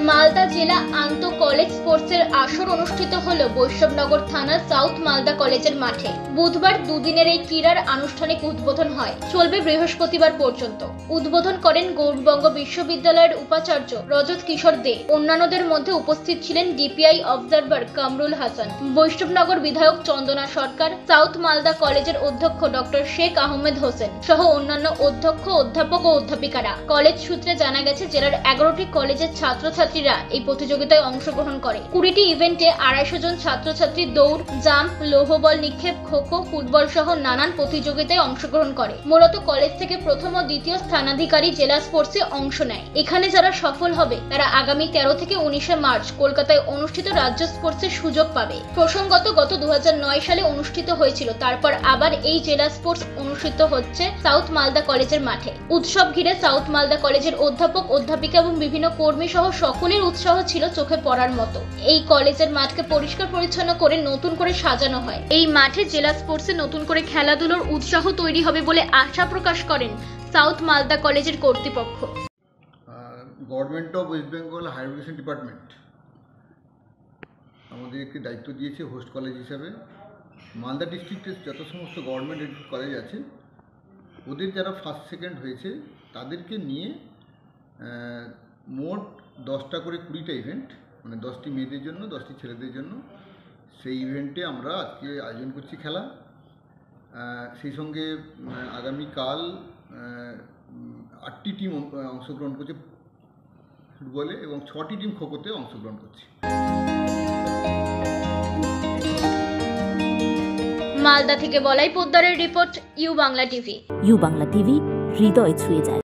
মালদা জেলা আন্ত কলেজ স্পোর্টসের আসর অনুষ্ঠিত হলো বৈষ্ণবনগর থানার সাউথ মালদা কলেজের মাঠে। বুধবার দুদিনের এই ক্রীড়ার আনুষ্ঠানিক উদ্বোধন হয়, চলবে বৃহস্পতিবার পর্যন্ত। উদ্বোধন করেন গৌড়বঙ্গ বিশ্ববিদ্যালয়ের উপাচার্য রজত কিশোর দে। অন্যান্যদের মধ্যে উপস্থিত ছিলেন ডিপিআই অবজারভার কামরুল হাসান, বৈষ্ণবনগর বিধায়ক চন্দনা সরকার, সাউথ মালদা কলেজের অধ্যক্ষ ডক্টর শেখ আহমেদ হোসেন সহ অন্যান্য অধ্যক্ষ, অধ্যাপক ও অধ্যাপিকারা। কলেজ সূত্রে জানা গেছে, জেলার 11টি কলেজের ছাত্রছাত্রীরা এই প্রতিযোগিতায় অংশগ্রহণ করে। 20টি ইভেন্টে 250 জন ছাত্রছাত্রী দৌড়, জাম্প, লৌহবল নিক্ষেপ, খো-খো, ফুটবল সহ নানান প্রতিযোগিতায় অংশগ্রহণ করে। মূলত কলেজ থেকে প্রথম ও দ্বিতীয় স্থানাধিকারী জেলা স্পোর্টসে অংশ নেয়। এখানে যারা সফল হবে তারা আগামী 13 থেকে 19 মার্চ কলকাতায় অনুষ্ঠিত রাজ্য স্পোর্টসের সুযোগ পাবে। প্রসঙ্গত, গত 2009 সালে অনুষ্ঠিত হয়েছিল, তারপর আবার এই জেলা স্পোর্টস অনুষ্ঠিত হচ্ছে সাউথ মালদা কলেজের মাঠে। উৎসব ঘিরে সাউথ মালদা কলেজের অধ্যাপক, অধ্যাপিকা এবং বিভিন্ন কর্মী সহ সকলের উৎসাহ ছিল চোখে পড়ার মতো। এই কলেজের মাঠকে পরিষ্কার পরিচ্ছন্ন করে নতুন করে সাজানো হয়। এই মাঠে জেলা স্পোর্টসে নতুন করে খেলাধুলোর উৎসাহ তৈরি হবে বলে আশা প্রকাশ করেন সাউথ মালদা কলেজের কর্তৃপক্ষ। Government of West Bengal higher education department আমাদেরকে দায়িত্ব দিয়েছে হোস্ট কলেজ হিসাবে। মালদা ডিস্ট্রিক্টের যত সমস্ত গভর্নমেন্ট এডুকেশন কলেজ আছে, ওদের যারা ফার্স্ট সেকেন্ড হয়েছে তাদেরকে নিয়ে মোট 10টা করে 20টা ইভেন্ট, মানে 10টি মেয়েদের জন্য, 10টি ছেলেদের জন্য, সেই ইভেন্টে আমরা আজকে আয়োজন করছি খেলা। সেই সঙ্গে আগামীকাল 8টি টিম অংশগ্রহণ করছে ফুটবলে এবং 6টি টিম খোখোতে অংশগ্রহণ করছে। মালদা থেকে বলাই পোদ্দারের report, U Bangla TV. U Bangla TV, হৃদয় ছুঁয়ে যায়।